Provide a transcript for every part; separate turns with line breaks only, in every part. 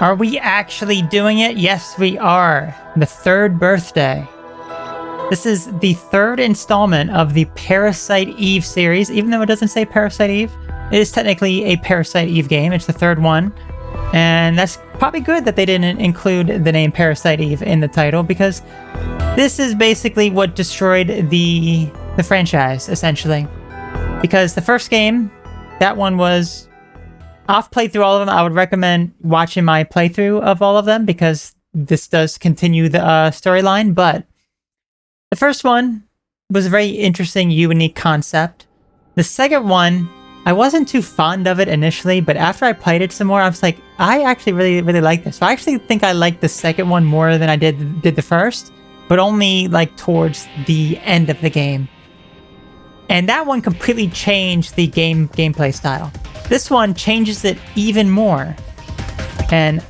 Are we actually doing it? Yes, we are. The third birthday. This is the third installment of the Parasite Eve series. Even though it doesn't say Parasite Eve, it is technically a Parasite Eve game. It's the third one. And that's probably good that they didn't include the name Parasite Eve in the title, because this is basically what destroyed the franchise, essentially. Because the first game, that one was... I've played through all of them. I would recommend watching my playthrough of all of them, because this does continue the storyline, but the first one was a very interesting, unique concept. The second one, I wasn't too fond of it initially, but after I played it some more, I was like, I actually really like this. So I actually think I liked the second one more than I did the first, but only like towards the end of the game. And that one completely changed the gameplay style. This one changes it even more. And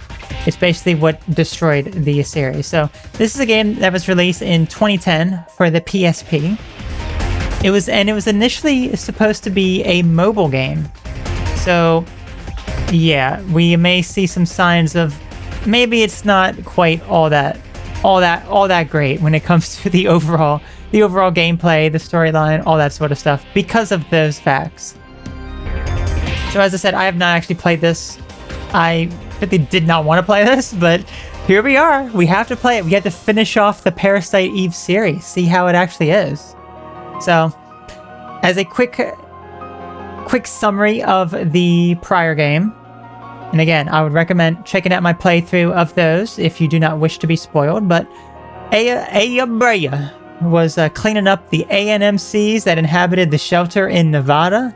it's basically what destroyed the series. So this is a game that was released in 2010 for the PSP. It was initially supposed to be a mobile game. So yeah, we may see some signs of maybe it's not quite all that great when it comes to the overall gameplay, the storyline, all that sort of stuff, because of those facts. So as I said, I have not actually played this. I really did not want to play this, but here we are. We have to play it. We have to finish off the Parasite Eve series, see how it actually is. So, as a quick summary of the prior game, and again, I would recommend checking out my playthrough of those if you do not wish to be spoiled, but Brea was cleaning up the ANMCs that inhabited the shelter in Nevada,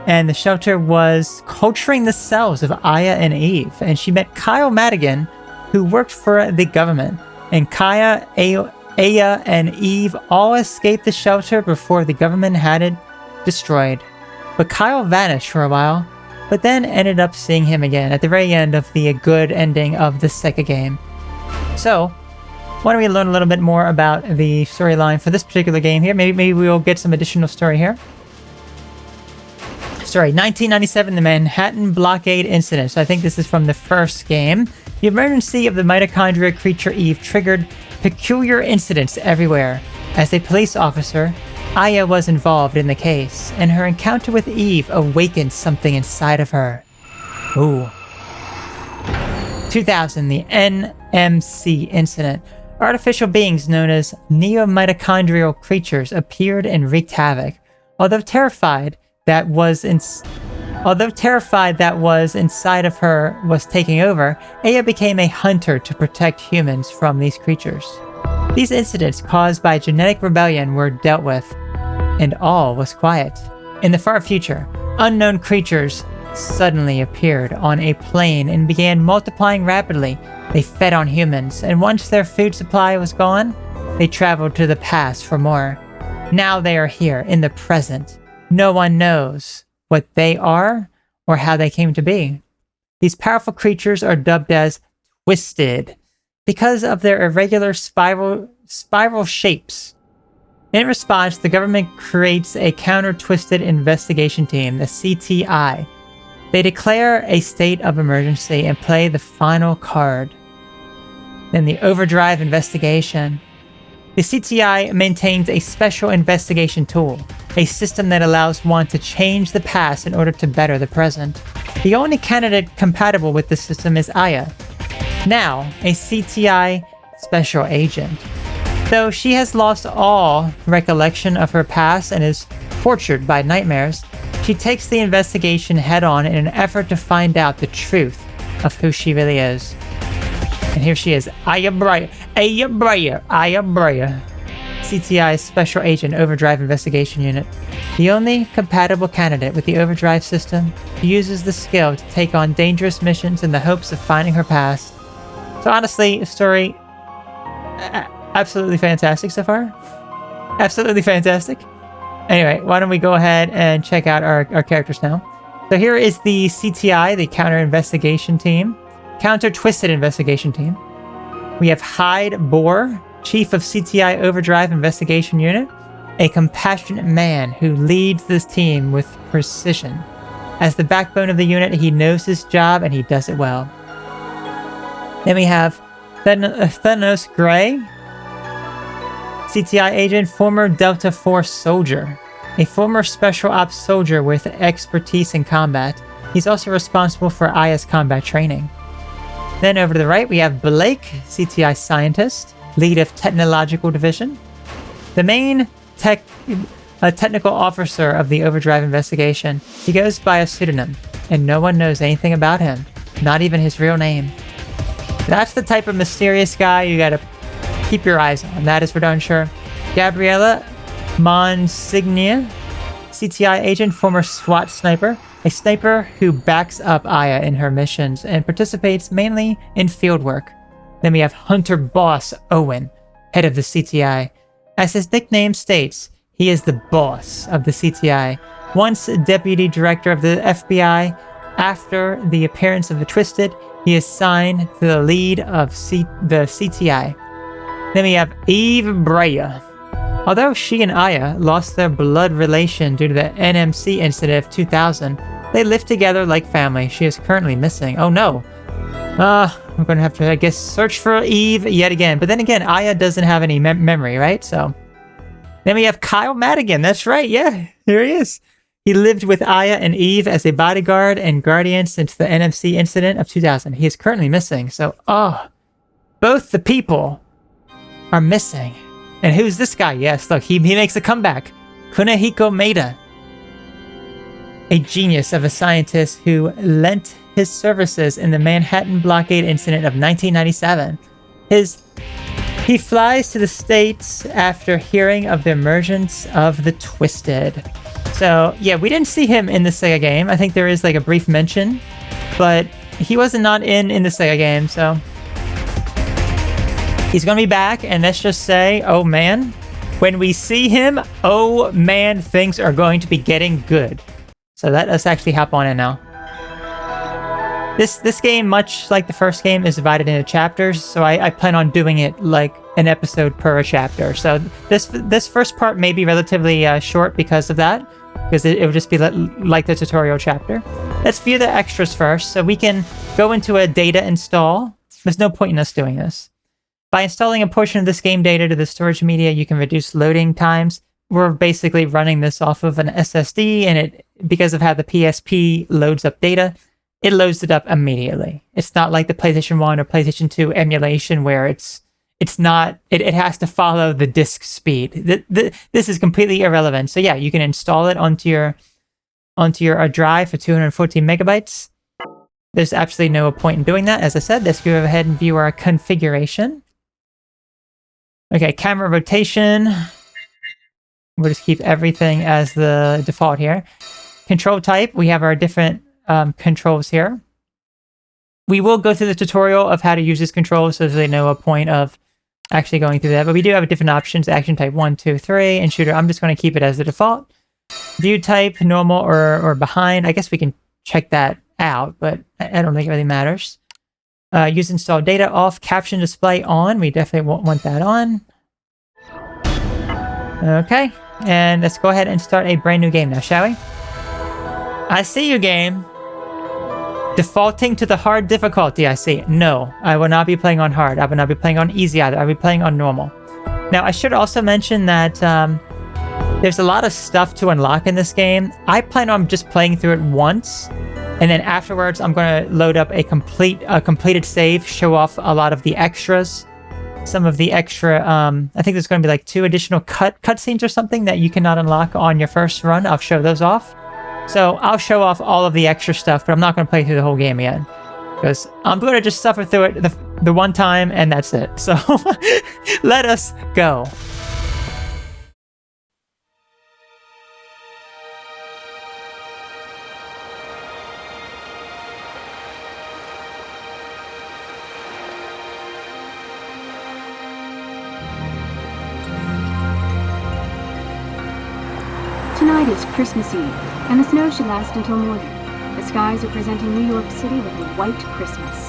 and the shelter was culturing the cells of Aya and Eve, and she met Kyle Madigan, who worked for the government, and Aya, and Eve all escaped the shelter before the government had it destroyed. But Kyle vanished for a while, but then ended up seeing him again at the very end of the good ending of the second game. So, why don't we learn a little bit more about the storyline for this particular game here? Maybe we'll get some additional story here. Story, 1997, the Manhattan Blockade Incident. So I think this is from the first game. The emergency of the mitochondria creature Eve triggered peculiar incidents everywhere. As a police officer, Aya was involved in the case, and her encounter with Eve awakened something inside of her. Ooh. 2000, the NMC incident. Artificial beings known as neo-mitochondrial creatures appeared and wreaked havoc. Although terrified that was inside of her was taking over, Aya became a hunter to protect humans from these creatures. These incidents caused by genetic rebellion were dealt with, and all was quiet. In the far future, unknown creatures suddenly appeared on a plane and began multiplying rapidly. They fed on humans, and once their food supply was gone, they traveled to the past for more. Now they are here in the present. No one knows what they are or how they came to be. These powerful creatures are dubbed as Twisted because of their irregular spiral shapes. In response, the government creates a counter-Twisted investigation team, the CTI. They declare a state of emergency and play the final card. Then the Overdrive investigation. The CTI maintains a special investigation tool, a system that allows one to change the past in order to better the present. The only candidate compatible with the system is Aya, now a CTI special agent. Though she has lost all recollection of her past and is tortured by nightmares, she takes the investigation head-on in an effort to find out the truth of who she really is. And here she is, Aya Brea, CTI's Special Agent Overdrive Investigation Unit. The only compatible candidate with the Overdrive system who uses the skill to take on dangerous missions in the hopes of finding her past. So honestly, the story, absolutely fantastic so far. Absolutely fantastic. Anyway, why don't we go ahead and check out our characters now. So here is the CTI, the Counter-Twisted Investigation Team. We have Hyde Bohr, Chief of CTI Overdrive Investigation Unit, a compassionate man who leads this team with precision. As the backbone of the unit, he knows his job and he does it well. Then we have Thanos Gray, CTI agent, former Delta Force soldier. A former Special Ops soldier with expertise in combat. He's also responsible for Aya's combat training. Then over to the right, we have Blake, CTI scientist, lead of Technological Division. The main technical officer of the Overdrive investigation. He goes by a pseudonym, and no one knows anything about him, not even his real name. That's the type of mysterious guy you gotta keep your eyes on, that is for darn sure. Gabriella Monsignia, CTI agent, former SWAT sniper. A sniper who backs up Aya in her missions and participates mainly in field work. Then we have Hunter Boss Owen, head of the CTI. As his nickname states, he is the boss of the CTI. Once deputy director of the FBI, after the appearance of the Twisted, he is signed to the lead of the CTI. Then we have Eve Brea. Although she and Aya lost their blood relation due to the NMC incident of 2000, they live together like family. She is currently missing. Oh no. We're going to have to, I guess, search for Eve yet again. But then again, Aya doesn't have any memory, right? So then we have Kyle Madigan. That's right. Yeah, here he is. He lived with Aya and Eve as a bodyguard and guardian since the NMC incident of 2000. He is currently missing. So, both the people are missing. And who's this guy? Yes, look, he makes a comeback. Kunihiko Maeda. A genius of a scientist who lent his services in the Manhattan blockade incident of 1997. He flies to the States after hearing of the emergence of the Twisted. So, yeah, we didn't see him in the Sega game. I think there is like a brief mention, but he wasn't not in the Sega game, so he's gonna be back, and let's just say, oh man, when we see him, oh man, things are going to be getting good. So let's actually hop on in now. This game, much like the first game, is divided into chapters, so I plan on doing it like an episode per chapter. So this first part may be relatively short because of that, because it would just be like the tutorial chapter. Let's view the extras first, so we can go into a data install. There's no point in us doing this. By installing a portion of this game data to the storage media, you can reduce loading times. We're basically running this off of an SSD, and because of how the PSP loads up data, it loads it up immediately. It's not like the PlayStation 1 or PlayStation 2 emulation where it has to follow the disk speed. This is completely irrelevant. So yeah, you can install it onto your drive for 214 megabytes. There's absolutely no point in doing that. As I said, let's go ahead and view our configuration. Okay, camera rotation. We'll just keep everything as the default here. Control type, we have our different controls here. We will go through the tutorial of how to use this control, so there's no point of actually going through that. But we do have different options: action type 1, 2, 3, and shooter. I'm just going to keep it as the default. View type, normal or behind. I guess we can check that out, but I don't think it really matters. Use install data off, caption display on. We definitely want that on. Okay, and let's go ahead and start a brand new game now, shall we? I see you, game. Defaulting to the hard difficulty, I see. No, I will not be playing on hard. I will not be playing on easy either. I will be playing on normal. Now, I should also mention that there's a lot of stuff to unlock in this game. I plan on just playing through it once, and then afterwards, I'm going to load up a completed save, show off a lot of the extras. Some of the extra, I think there's going to be like 2 additional cutscenes or something that you cannot unlock on your first run. I'll show those off. So I'll show off all of the extra stuff, but I'm not going to play through the whole game yet, because I'm going to just suffer through it the one time, and that's it. So let us go.
Tonight is Christmas Eve, and the snow should last until morning. The skies are presenting New York City with a white Christmas.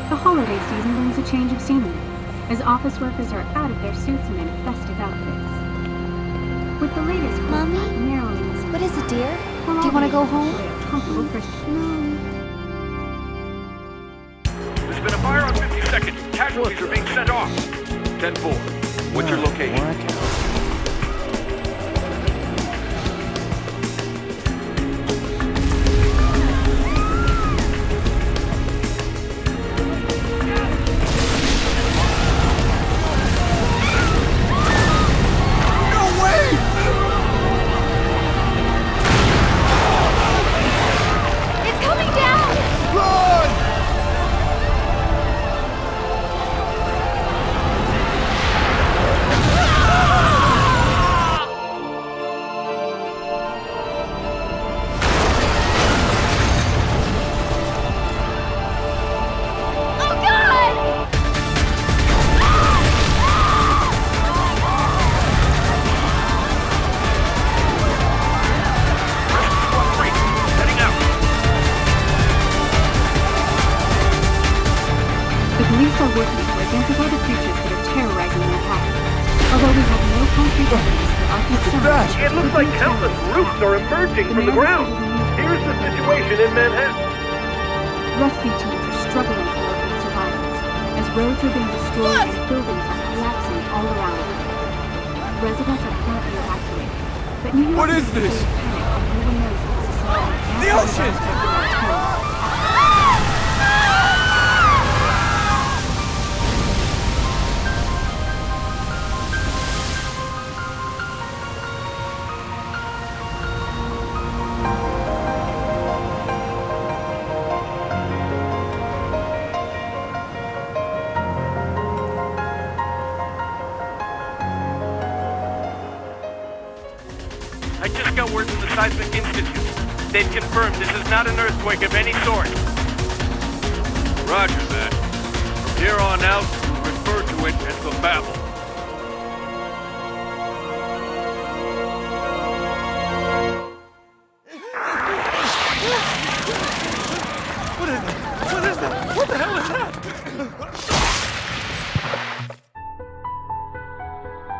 The holiday season brings a change of scenery, as office workers are out of their suits and in festive outfits. With the latest...
Mommy?
Maryland's...
What is it, dear? Do you want to go home?
Comfortable Christmas.
No.
There's been a fire on 50 Casualties are being sent off. 10-4. What's your location?
It looks like countless roofs are emerging from the ground. Here's the situation in Manhattan.
Rescue teams are struggling to locate survivors as roads are being destroyed and buildings are collapsing all around. Residents are currently evacuated, but New York
What is this?
panic and no one knows what society
The ocean!
I just got word from the Seismic Institute. They've confirmed this is not an earthquake of any sort. Roger that. From here on out, we'll refer to it as the Babel.
What is that? What is that? What the hell is that?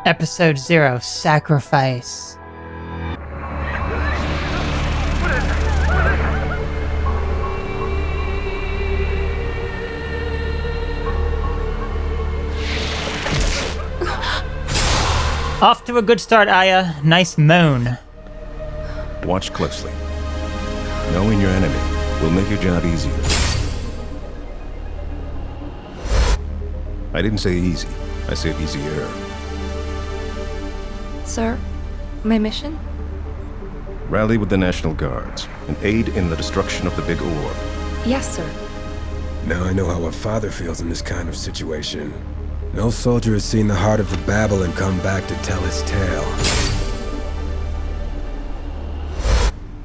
Episode 0, Sacrifice. Off to a good start, Aya. Nice moan.
Watch closely. Knowing your enemy will make your job easier. I didn't say easy. I said easier.
Sir, my mission?
Rally with the National Guards and aid in the destruction of the big orb.
Yes, sir.
Now I know how a father feels in this kind of situation. No soldier has seen the heart of the Babel and come back to tell his tale.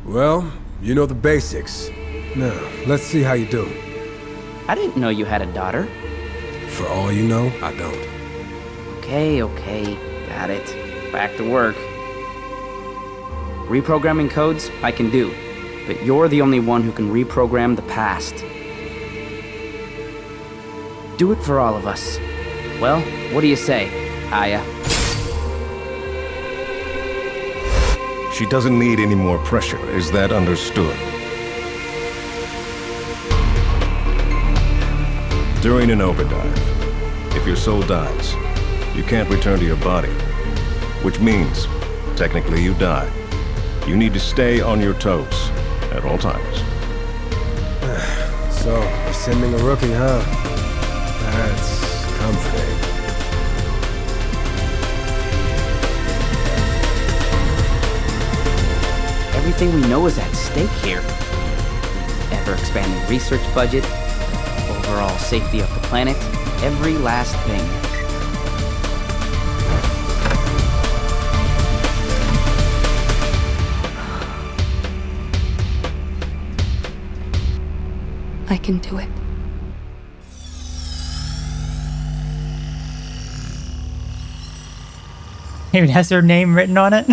Well, you know the basics. Now, let's see how you do.
I didn't know you had a daughter.
For all you know, I don't.
Okay, got it. Back to work. Reprogramming codes, I can do. But you're the only one who can reprogram the past. Do it for all of us. Well, what do you say, Aya?
She doesn't need any more pressure. Is that understood? During an overdrive, if your soul dies, you can't return to your body. Which means, technically you die. You need to stay on your toes at all times.
So, we're sending a rookie, huh? That's comforting.
Everything we know is at stake here. Ever-expanding research budget, overall safety of the planet, every last thing.
I can do it.
Even has her name written on it.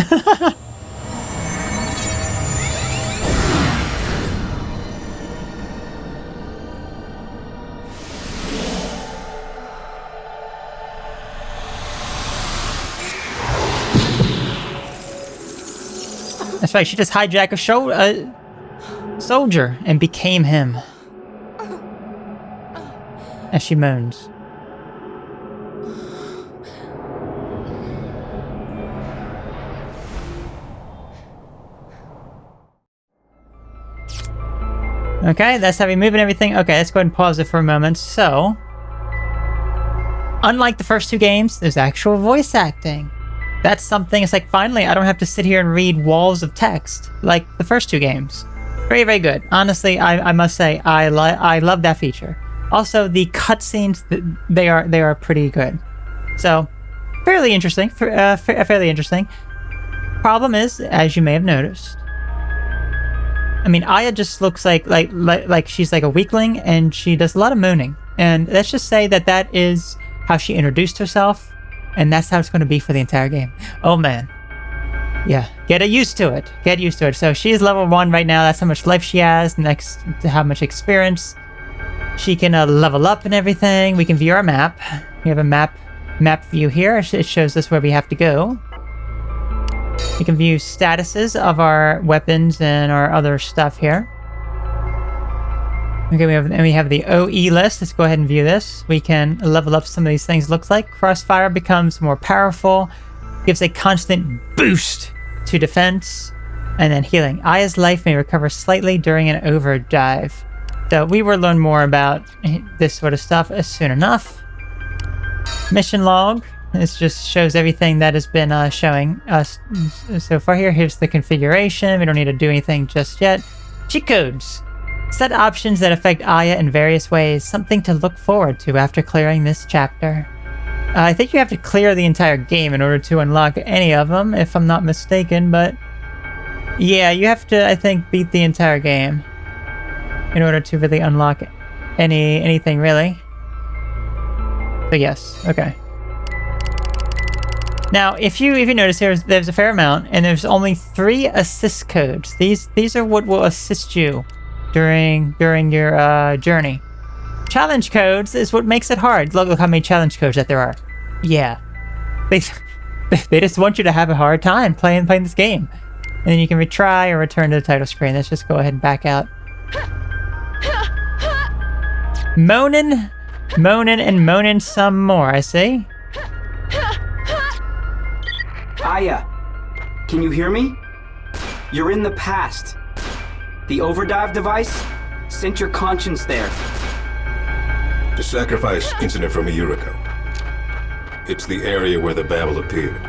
That's right, she just hijacked a soldier and became him. As she moans. Okay, that's how we move and everything. Okay, let's go ahead and pause it for a moment. So, unlike the first two games, there's actual voice acting. That's something, it's like, finally, I don't have to sit here and read walls of text like the first two games. Very, very good. Honestly, I must say, I love that feature. Also, the cutscenes, they are pretty good. So, fairly interesting. Fairly interesting. Problem is, as you may have noticed, I mean, Aya just looks like she's like a weakling, and she does a lot of mooning. And let's just say that is how she introduced herself, and that's how it's going to be for the entire game. Oh man. Yeah, get used to it. Get used to it. So she is level 1 right now. That's how much life she has. Next to how much experience. She can level up and everything. We can view our map. We have a map view here. It shows us where we have to go. We can view statuses of our weapons and our other stuff here. Okay, we have the OE list. Let's go ahead and view this. We can level up some of these things. Looks like Crossfire becomes more powerful. Gives a constant boost to defense. And then healing. Aya's life may recover slightly during an overdrive. So we will learn more about this sort of stuff soon enough. Mission log. This just shows everything that has been showing us so far here. Here's the configuration. We don't need to do anything just yet. Cheat codes. Set options that affect Aya in various ways. Something to look forward to after clearing this chapter. I think you have to clear the entire game in order to unlock any of them, if I'm not mistaken, but yeah, you have to, I think, beat the entire game in order to really unlock anything, really. So yes, okay. Now, if you notice here, there's a fair amount, and there's only 3 assist codes. These are what will assist you during your journey. Challenge codes is what makes it hard. Look how many challenge codes that there are. Yeah, they just want you to have a hard time playing this game, and then you can retry or return to the title screen. Let's just go ahead and back out. Moaning some more. I see.
Aya, can you hear me? You're in the past. The overdrive device sent your conscience there.
The sacrifice incident from a year ago. It's the area where the Babel appeared.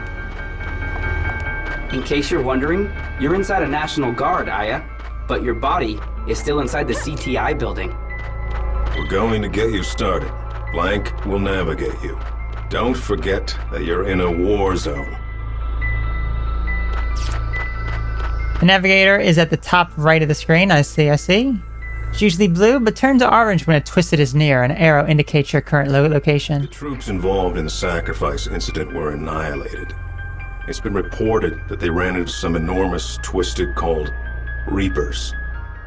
In case you're wondering, you're inside a National Guard, Aya, but your body is still inside the CTI building.
We're going to get you started. Blank will navigate you. Don't forget that you're in a war zone.
The navigator is at the top right of the screen. I see. It's usually blue, but turns orange when a twisted is near. An arrow indicates your current location.
The troops involved in the sacrifice incident were annihilated. It's been reported that they ran into some enormous twisted called Reapers.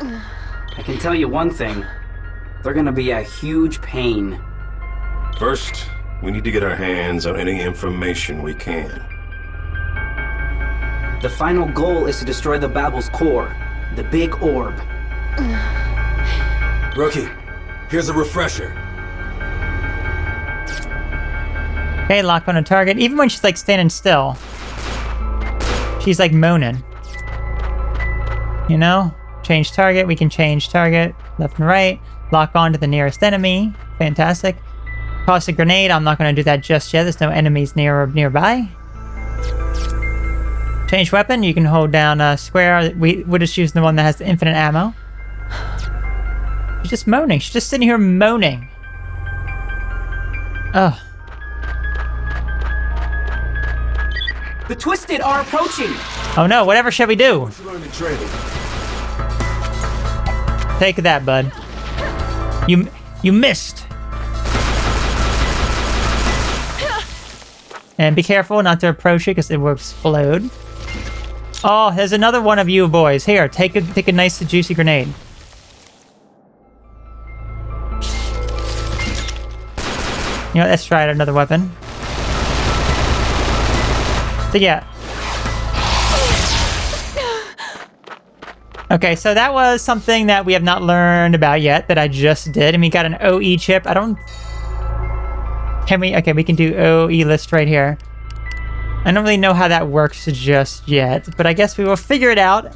I can tell you one thing. They're gonna be a huge pain.
First, we need to get our hands on any information we can.
The final goal is to destroy the Babel's core, the big orb.
Rookie, here's a refresher.
Okay, lock on a target. Even when she's like standing still, she's like moaning. You know? Change target. We can change target left and right. Lock on to the nearest enemy. Fantastic. Toss a grenade. I'm not going to do that just yet. There's no enemies nearby. Change weapon. You can hold down square. We're just using the one that has the infinite ammo. She's just moaning. She's just sitting here moaning. Ugh.
The Twisted are approaching!
Oh no, whatever shall we do? Take that, bud. You missed. And be careful not to approach it because it will explode. Oh, there's another one of you boys. Here, take a nice juicy grenade. You know, let's try out another weapon. So yeah. Okay, so that was something that we have not learned about yet that I just did. And we got an OE chip. I don't... Can we? Okay, we can do OE list right here. I don't really know how that works just yet, but I guess we will figure it out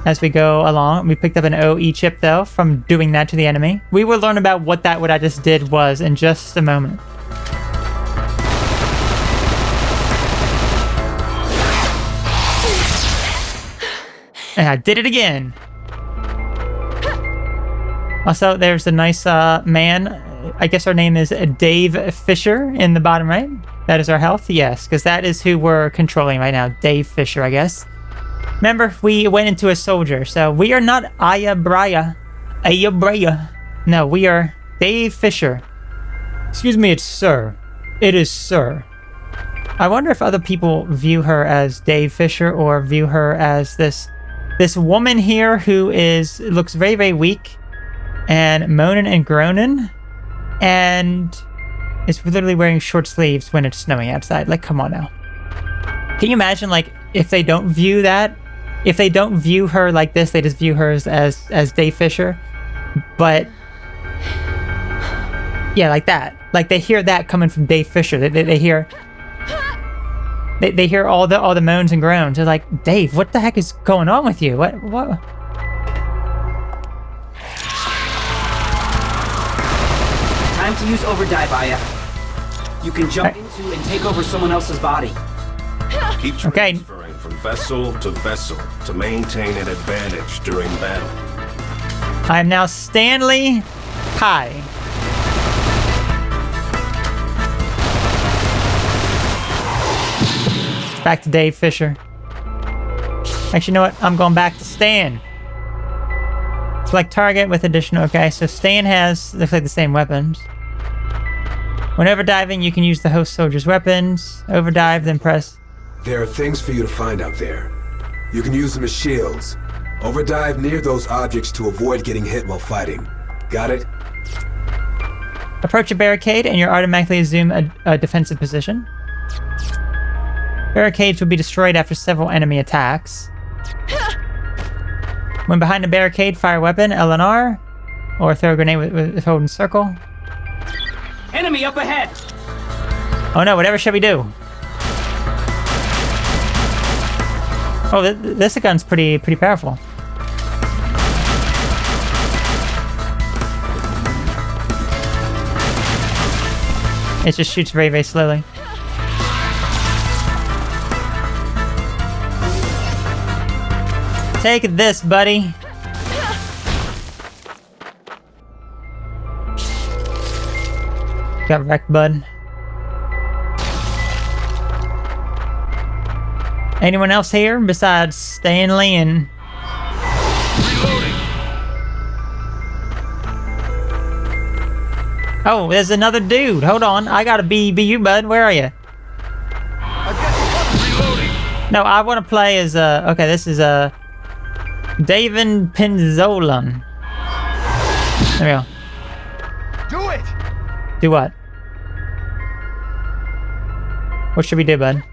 as we go along. We picked up an OE chip, though, from doing that to the enemy. We will learn about what I just did was in just a moment. And I did it again. Also, there's a nice man. I guess our name is Dave Fisher in the bottom right. That is our health. Yes, because that is who we're controlling right now. Dave Fisher, I guess. Remember, we went into a soldier, so we are not Brea. No, we are Dave Fisher. Excuse me, it's sir. It is sir. I wonder if other people view her as Dave Fisher or view her as this woman here who looks very, very weak and moaning and groaning and is literally wearing short sleeves when it's snowing outside. Like, come on now. Can you imagine, like, if they don't view that? If they don't view her like this, they just view her as Dave Fisher. But yeah, like that. Like, they hear that coming from Dave Fisher. They hear all the moans and groans. They're like, Dave, what the heck is going on with you? What?
Time to use overdrive, Aya. You can jump into and take over someone else's body.
Keep transferring from vessel to vessel to maintain an advantage during battle.
I am now Stanley Kai. Back to Dave Fisher. Actually, you know what? I'm going back to Stan. Select target with additional... Okay, so Stan looks like the same weapons. When overdiving, you can use the host soldier's weapons. Overdive, then press...
There are things for you to find out there. You can use them as shields. Overdive near those objects to avoid getting hit while fighting. Got it?
Approach a barricade and you'll automatically assume a defensive position. Barricades will be destroyed after several enemy attacks. When behind a barricade, fire weapon, L and R, or throw a grenade with holding circle.
Enemy up ahead!
Oh no, whatever should we do? Oh, this gun's pretty powerful. It just shoots very, very slowly. Take this, buddy. Got wrecked, bud. Anyone else here besides Stanley and...
Reloading.
Oh, there's another dude. Hold on. I gotta be you, bud. Where are you?
I've got you covered. Reloading.
No, I want to play as okay, this is David Pinzolan. There we go.
Do it!
Do what? What should we do, bud?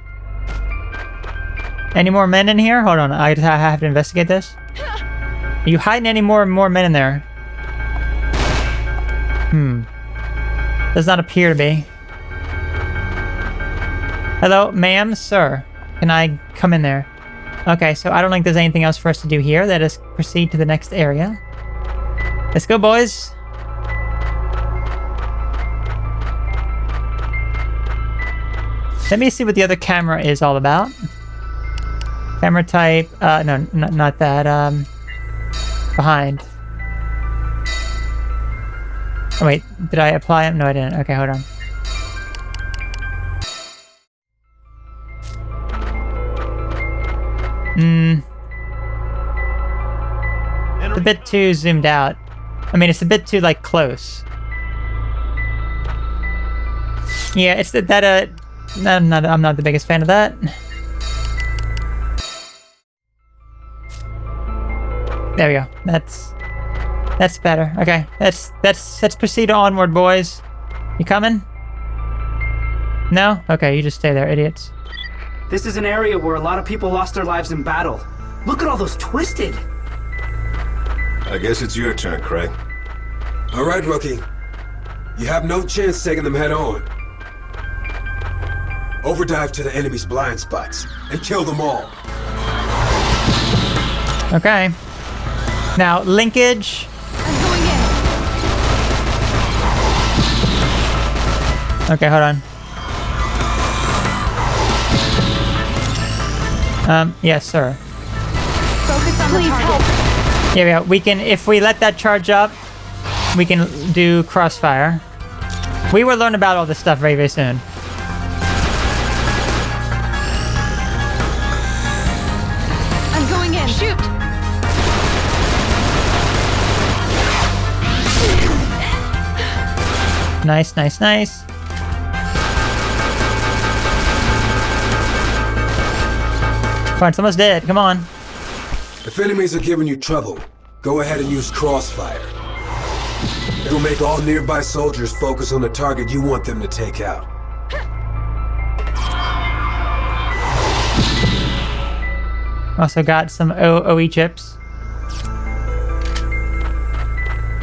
Any more men in here? Hold on, I have to investigate this. Are you hiding any more men in there? Does not appear to be. Hello, ma'am, sir. Can I come in there? Okay, so I don't think there's anything else for us to do here. Let us proceed to the next area. Let's go, boys. Let me see what the other camera is all about. Camera type, no, not that, behind. Oh wait, did I apply it? No, I didn't. Okay, hold on. It's a bit too zoomed out. I mean, it's a bit too, like, close. Yeah, it's that, I'm not the biggest fan of that. There we go. That's better. Okay, let's proceed onward, boys. You coming? No? Okay, you just stay there, idiots.
This is an area where a lot of people lost their lives in battle. Look at all those Twisted!
I guess it's your turn, Craig.
All right, rookie. You have no chance taking them head on. Overdive to the enemy's blind spots and kill them all.
Okay. Now, linkage.
I'm going in.
Okay, hold on. Yes, sir.
Focus on the target.
Here we go. We can, if we let that charge up, we can do crossfire. We will learn about all this stuff very, very soon.
I'm going in. Shoot.
Nice, nice, nice. Come on, it's almost dead. Come on.
If enemies are giving you trouble, go ahead and use crossfire. It'll make all nearby soldiers focus on the target you want them to take out.
Also got some OE chips.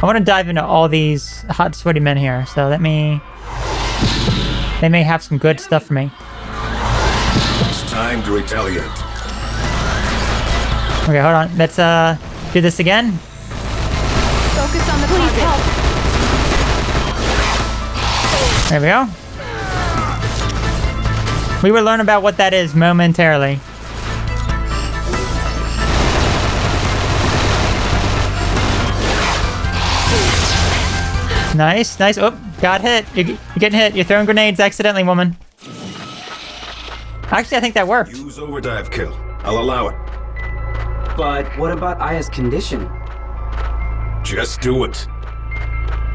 I want to dive into all these hot, sweaty men here, so let me... They may have some good stuff for me.
It's time to retaliate.
Okay, hold on. Let's do this again.
Focus on the target.
There we go. We will learn about what that is momentarily. Nice, nice. Oh, got hit. You're getting hit. You're throwing grenades accidentally, woman. Actually, I think that worked.
Use overdrive kill. I'll allow it.
But what about Aya's condition?
Just do it.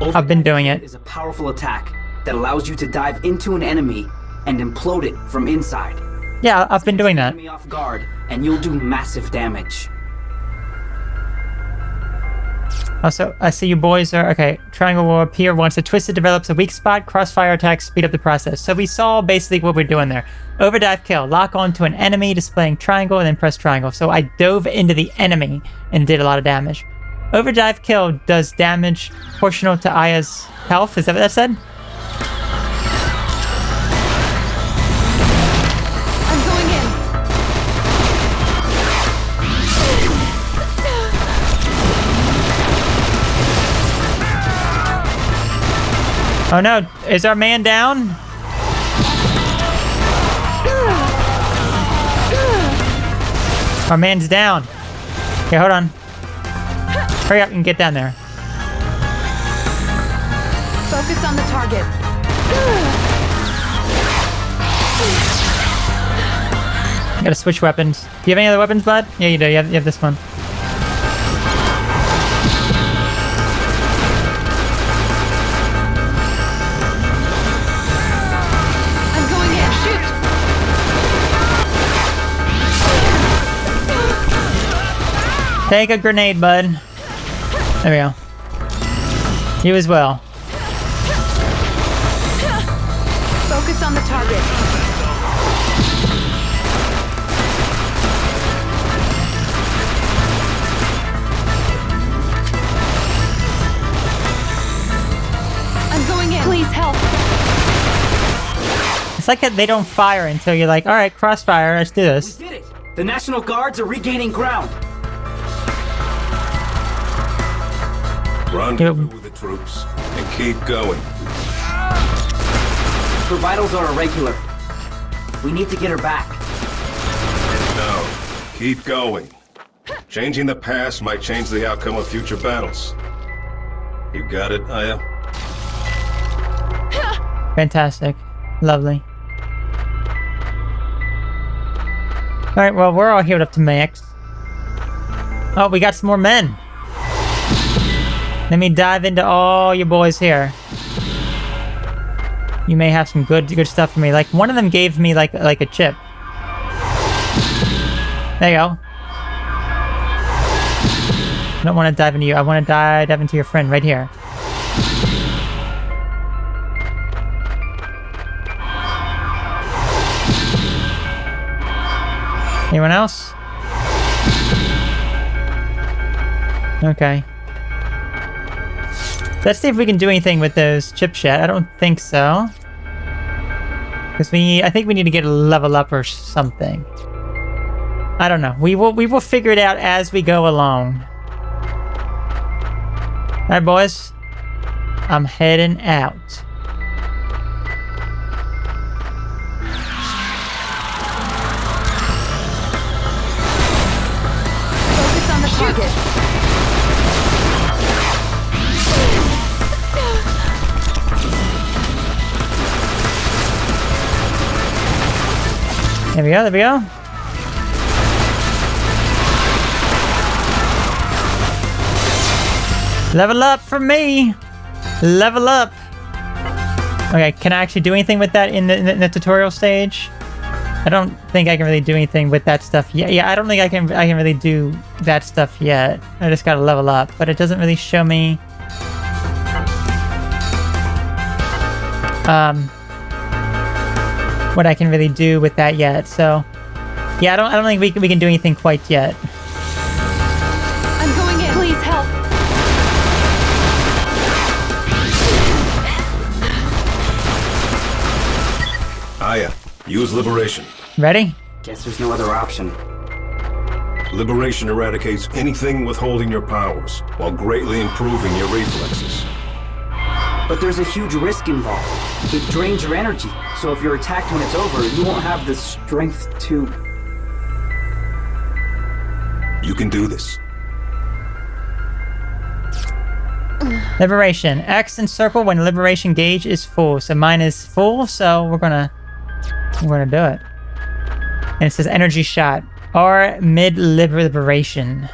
I've been doing it.
Is a powerful attack that allows you to dive into an enemy and implode it from inside.
Yeah, I've been doing that.
Enemy off guard, and you'll do massive damage.
Also, I see you boys are... Okay, triangle will appear once the Twisted develops a weak spot. Crossfire attacks speed up the process. So we saw basically what we're doing there. Overdrive kill. Lock onto an enemy, displaying triangle, and then press triangle. So I dove into the enemy and did a lot of damage. Overdrive kill does damage proportional to Aya's health. Is that what that said?
I'm going in.
Oh no, is our man down? Our man's down. Okay, hold on. Hurry up and get down there.
Focus on the target.
Gotta switch weapons. Do you have any other weapons, bud? Yeah, you do. You have this one.
I'm going in. Shoot.
Take a grenade, bud. There we go. You as well.
Focus on the target. I'm going in. Please help.
It's like that they don't fire until you're like, all right, crossfire, let's do this.
We did it! The National Guards are regaining ground.
Rendezvous with the troops and keep going.
Her vitals are irregular. We need to get her back.
No, keep going. Changing the past might change the outcome of future battles. You got it, Aya?
Fantastic. Lovely. Alright, well, we're all healed up to max. Oh, we got some more men. Let me dive into all you boys here. You may have some good stuff for me. Like, one of them gave me, like a chip. There you go. I don't want to dive into you. I want to dive into your friend right here. Anyone else? Okay. Let's see if we can do anything with those chips yet. I don't think so. Because I think we need to get a level up or something. I don't know. We will figure it out as we go along. All right, boys. I'm heading out.
Focus on the target.
There we go, there we go. Level up for me! Level up! Okay, can I actually do anything with that in the tutorial stage? I don't think I can really do anything with that stuff yet. Yeah, I don't think I can really do that stuff yet. I just gotta level up, but it doesn't really show me... what I can really do with that yet, so... Yeah, I don't think we can do anything quite yet.
I'm going in. Please help.
Aya, use Liberation.
Ready?
Guess there's no other option.
Liberation eradicates anything withholding your powers, while greatly improving your reflexes.
But there's a huge risk involved. It drains your energy, so if you're attacked when it's over, you won't have the strength to...
You can do this.
Liberation. X and circle when liberation gauge is full. So mine is full, so we're gonna do it. And it says energy shot. R mid liberation.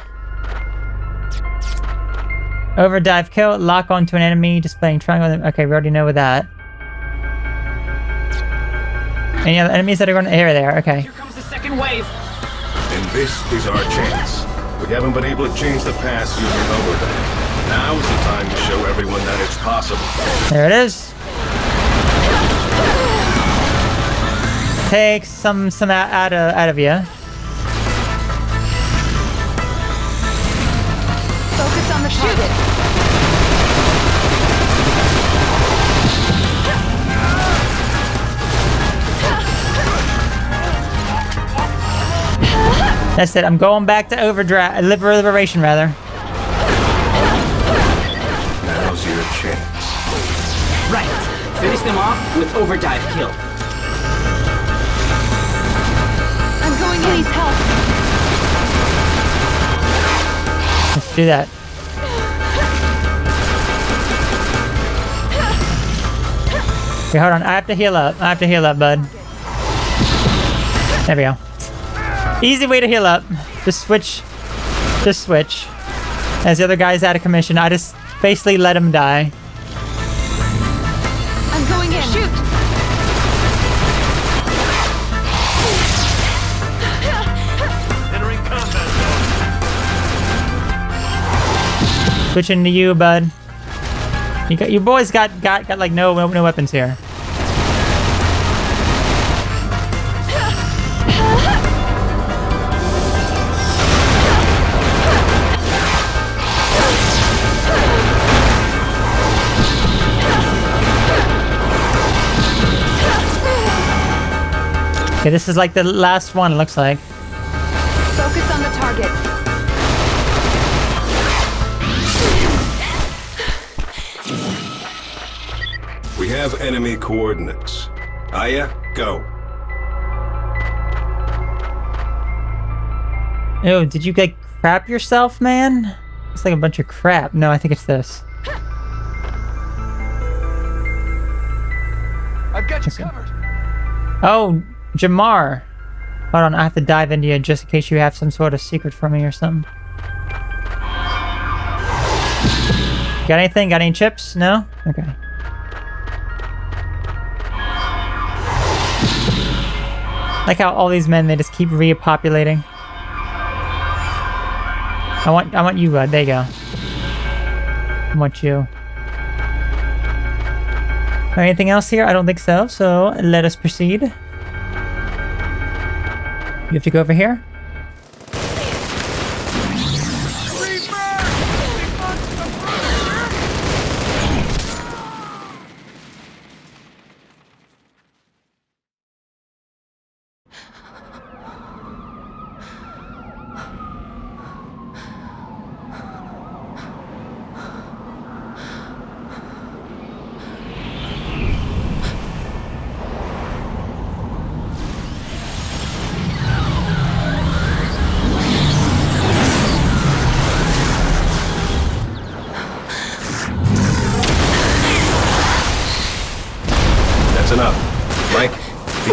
Overdrive kill. Lock onto an enemy displaying triangle. Okay, we already know with that. Any other enemies that are going to here there? Okay.
Here comes the second wave.
And this is our chance. We haven't been able to change the past using Overdrive. Now is the time to show everyone that it's possible.
There it is. Take some out of you.
Focus on the target.
That's it. I'm going back to overdrive. Liberation, rather.
Now's your chance.
Right. Finish them off with overdrive kill.
I'm going in. Please help.
Let's do that. Okay, hold on. I have to heal up. I have to heal up, bud. There we go. Easy way to heal up. Just switch. Just switch. As the other guy's out of commission, I just basically let him die.
I'm going in. Shoot.
Entering combat zone.
Switching to you, bud. You boys got like no weapons here. Okay, this is like the last one, it looks like.
Focus on the target.
We have enemy coordinates. Aya, go.
Oh, did you like crap yourself, man? It's like a bunch of crap. No, I think it's this.
I've got you covered.
Oh, Jamar. Hold on, I have to dive into you just in case you have some sort of secret for me or something. Got anything? Got any chips? No? Okay. Like how all these men, they just keep repopulating. I want you, bud. There you go. I want you. Anything else here? I don't think so. So let us proceed. You have to go over here.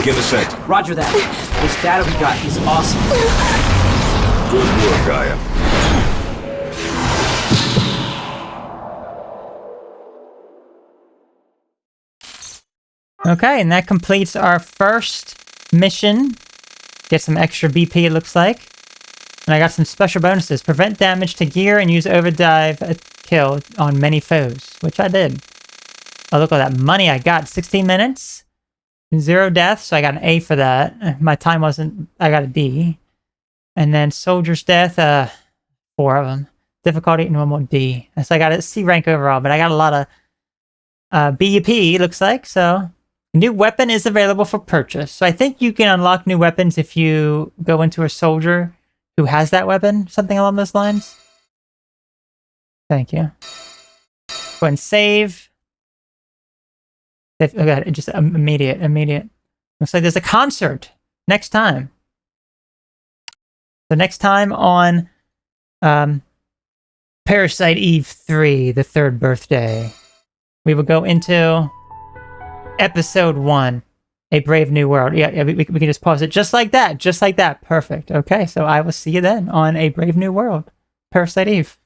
Begin ascent.
Roger that. This data we got is awesome.
Good work, Gaia.
Okay, and that completes our first mission. Get some extra BP, it looks like. And I got some special bonuses. Prevent damage to gear and use overdrive kill on many foes, which I did. Oh, look at that money I got. 16 minutes. 0 deaths, so I got an A for that. My time wasn't... I got a D. And then soldier's death, 4 of them. Difficulty, normal, D. So I got a C rank overall, but I got a lot of BUP, looks like, so... New weapon is available for purchase. So I think you can unlock new weapons if you go into a soldier who has that weapon. Something along those lines. Thank you. Go ahead and save. Oh god, just immediate. Looks like there's a concert next time. So next time on Parasite Eve 3, the 3rd birthday, we will go into Episode 1, A Brave New World. Yeah, we can just pause it just like that. Perfect. Okay, so I will see you then on A Brave New World, Parasite Eve.